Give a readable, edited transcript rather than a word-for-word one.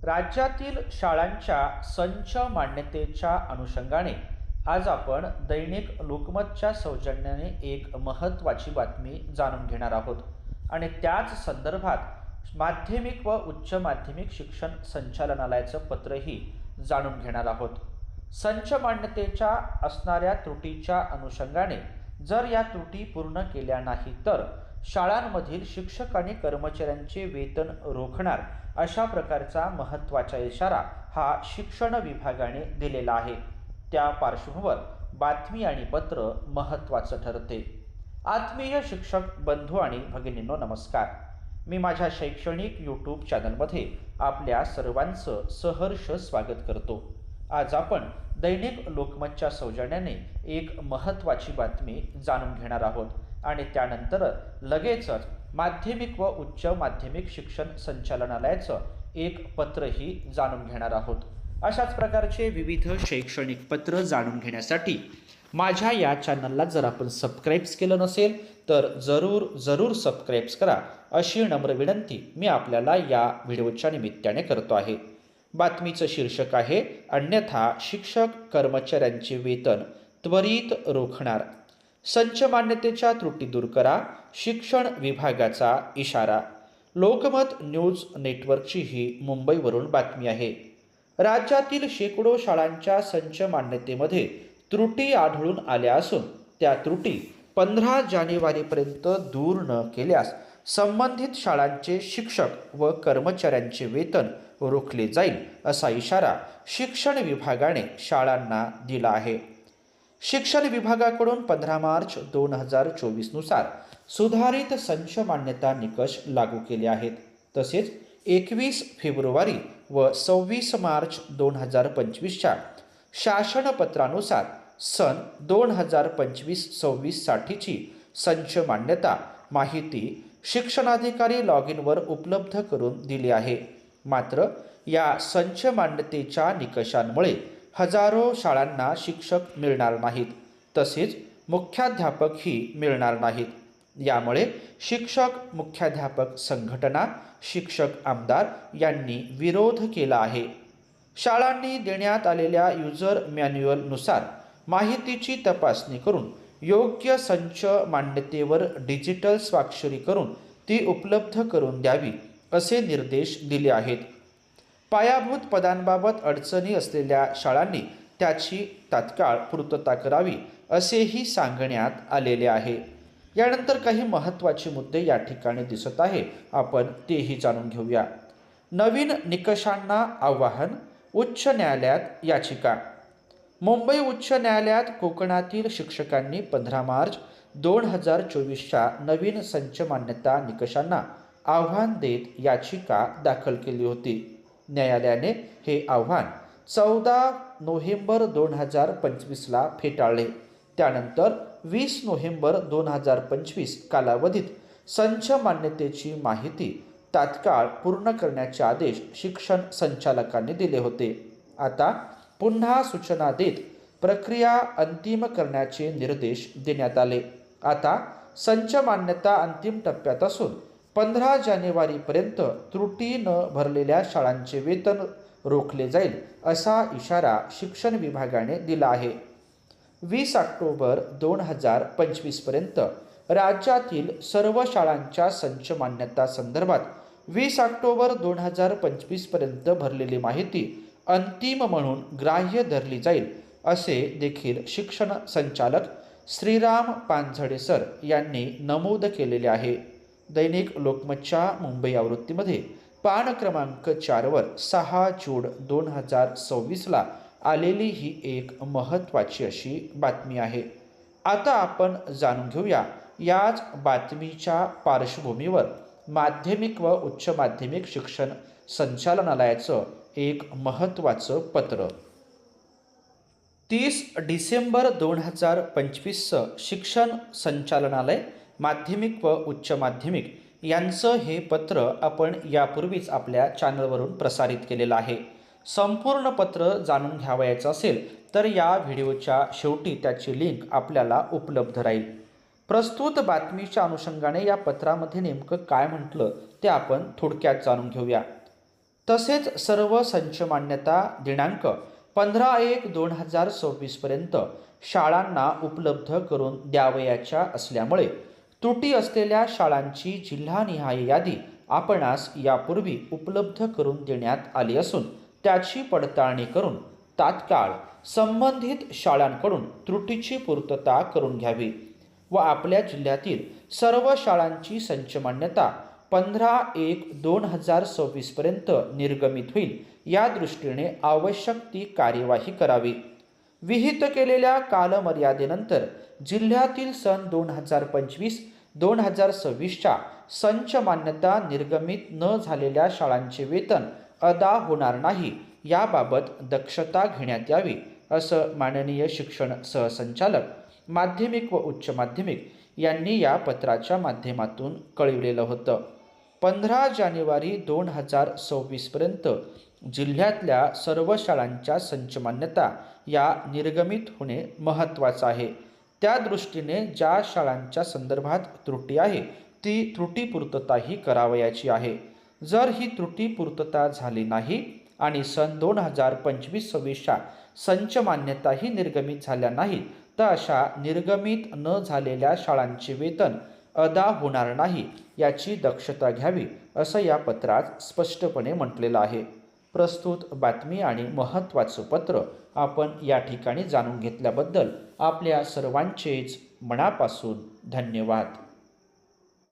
राज्यातील शाळांच्या संच मान्यतेच्या अनुषंगाने आज आपण दैनिक लोकमतच्या सौजन्याने एक महत्त्वाची बातमी जाणून घेणार आहोत आणि त्याच संदर्भात माध्यमिक व उच्च माध्यमिक शिक्षण संचालनालयाचं पत्रही जाणून घेणार आहोत. संच मान्यतेच्या असणाऱ्या त्रुटीच्या अनुषंगाने जर या त्रुटी पूर्ण केल्या नाही तर शाळांमधील शिक्षक आणि कर्मचाऱ्यांचे वेतन रोखणार अशा प्रकारचा महत्त्वाचा इशारा हा शिक्षण विभागाने दिलेला आहे. त्या पार्श्वभूमीवर बातमी आणि पत्र महत्त्वाचं ठरते. आत्मीय शिक्षक बंधू आणि भगिनींनो, नमस्कार. मी माझ्या शैक्षणिक यूट्यूब चॅनलमध्ये आपल्या सर्वांचं सहर्ष स्वागत करतो. आज आपण दैनिक लोकमतच्या सौजन्याने एक महत्त्वाची बातमी जाणून घेणार आहोत आणि त्यानंतर लगेचच माध्यमिक व उच्च माध्यमिक शिक्षण संचालनालयाचं एक पत्रही जाणून घेणार आहोत. अशाच प्रकारचे विविध शैक्षणिक पत्र जाणून घेण्यासाठी माझ्या या चॅनलला जर आपण सबस्क्राईब्स केलं नसेल तर जरूर सबस्क्राईब्स करा अशी नम्र विनंती मी आपल्याला या व्हिडिओच्या निमित्ताने करतो आहे. बातमीचं शीर्षक आहे, अन्यथा शिक्षक कर्मचाऱ्यांचे वेतन त्वरित रोखणार. संच मान्यतेच्या त्रुटी दूर करा, शिक्षण विभागाचा इशारा. लोकमत न्यूज नेटवर्कची ही मुंबईवरून बातमी आहे. राज्यातील शेकडो शाळांच्या संच मान्यतेमध्ये त्रुटी आढळून आल्या असून त्या त्रुटी 15 जानेवारीपर्यंत दूर न केल्यास संबंधित शाळांचे शिक्षक व कर्मचाऱ्यांचे वेतन रोखले जाईल असा इशारा शिक्षण विभागाने शाळांना दिला आहे. शिक्षण विभागाकडून 15 मार्च 2024 नुसार सुधारित संच मान्यता निकष लागू केले आहेत. तसेच 21 फेब्रुवारी व 26 मार्च 2025च्या शासनपत्रानुसार सन 2025-26 साठीची संच मान्यता माहिती शिक्षणाधिकारी लॉग इनवर उपलब्ध करून दिली आहे. मात्र या संच मान्यतेच्या निकषांमुळे हजारो शाळांना शिक्षक मिळणार नाहीत, तसेच मुख्याध्यापकही मिळणार नाहीत. यामुळे शिक्षक मुख्याध्यापक संघटना, शिक्षक आमदार यांनी विरोध केला आहे. शाळांनी देण्यात आलेल्या युजर मॅन्युअलनुसार माहितीची तपासणी करून योग्य संच मान्यतेवर डिजिटल स्वाक्षरी करून ती उपलब्ध करून द्यावी असे निर्देश दिले आहेत. पायाभूत पदांबाबत अडचणी असलेल्या शाळांनी त्याची तात्काळ पूर्तता करावी असेही सांगण्यात आलेले आहे. यानंतर काही महत्त्वाचे मुद्दे या ठिकाणी दिसत आहे, आपण तेही जाणून घेऊया. नवीन निकषांना आव्हान, उच्च न्यायालयात याचिका. मुंबई उच्च न्यायालयात कोकणातील शिक्षकांनी 15 मार्च 2024च्या नवीन संच मान्यता निकषांना आव्हान देत याचिका दाखल केली होती. न्यायालयाने हे आव्हान 14 नोव्हेंबर 2025ला फेटाळले. त्यानंतर 20 नोव्हेंबर 2025 कालावधीत संच मान्यतेची माहिती तात्काळ पूर्ण करण्याचे आदेश शिक्षण संचालकांनी दिले होते. आता पुन्हा सूचना देत प्रक्रिया अंतिम करण्याचे निर्देश देण्यात आले. आता संच मान्यता अंतिम टप्प्यात असून 15 जानेवारीपर्यंत त्रुटी न भरलेल्या शाळांचे वेतन रोखले जाईल असा इशारा शिक्षण विभागाने दिला आहे. 20 ऑक्टोबर 2025 पर्यंत राज्यातील सर्व शाळांच्या संच मान्यता संदर्भात 20 ऑक्टोबर 2025 पर्यंत भरलेली माहिती अंतिम म्हणून ग्राह्य धरली जाईल असे देखील शिक्षण संचालक श्रीराम पानझडे सर यांनी नमूद केलेले आहे. दैनिक लोकमतच्या मुंबई आवृत्तीमध्ये पान क्रमांक 4वर 6 जून 2026ला आलेली ही एक महत्त्वाची अशी बातमी आहे. आता आपण जाणून घेऊया याच बातमीच्या पार्श्वभूमीवर माध्यमिक व उच्च माध्यमिक शिक्षण संचालनालयाचं एक महत्त्वाचं पत्र. 30 डिसेंबर 2025 शिक्षण संचालनालय माध्यमिक व उच्च माध्यमिक यांचं हे पत्र आपण यापूर्वीच आपल्या चॅनलवरून प्रसारित केलेलं आहे. संपूर्ण पत्र जाणून घ्यावयाचं असेल तर या व्हिडिओच्या शेवटी त्याची लिंक आपल्याला उपलब्ध राहील. प्रस्तुत बातमीच्या अनुषंगाने या पत्रामध्ये नेमकं काय म्हटलं ते आपण थोडक्यात जाणून घेऊया. तसेच सर्व संच मान्यता दिनांक 15/1/2026 पर्यंत शाळांना उपलब्ध करून द्यावयाच्या असल्यामुळे त्रुटी असलेल्या शाळांची जिल्हानिहाय यादी आपणास यापूर्वी उपलब्ध करून देण्यात आली असून त्याची पडताळणी करून तात्काळ संबंधित शाळांकडून त्रुटीची पूर्तता करून घ्यावी व आपल्या जिल्ह्यातील सर्व शाळांची संच मान्यता 15/1/2026 पर्यंत निर्गमित होईल या दृष्टीने आवश्यक ती कार्यवाही करावी। विहित केलेल्या कालमर्यादेनंतर जिल्ह्यातील सन 2025-2026च्या संच मान्यता निर्गमित न झालेल्या शाळांचे वेतन अदा होणार नाही याबाबत दक्षता घेण्यात यावी असं माननीय शिक्षण सहसंचालक माध्यमिक व उच्च माध्यमिक यांनी या पत्राच्या माध्यमातून कळविलेलं होतं। 15 जानेवारी 2026 पर्यंत जिल्ह्यातल्या सर्व शाळांच्या संच मान्यता या निर्गमित होणे महत्त्वाचं आहे। त्या दृष्टीने ज्या शाळांच्या संदर्भात त्रुटी आहे ती त्रुटी पूर्तताही करावयाची आहे। जर ही त्रुटी पूर्तता झाली नाही आणि सन 2025-26च्या संच मान्यताही निर्गमित झाल्या नाही तर अशा निर्गमित न झालेल्या शाळांचे वेतन अदा होणार नाही याची दक्षता घ्यावी असं या पत्रात स्पष्टपणे म्हटलेलं आहे। प्रस्तुत बातमी आणि महत्त्वाचं पत्र आपण या ठिकाणी जाणून घेतल्याबद्दल आपल्या सर्वांचेच मनापासून धन्यवाद।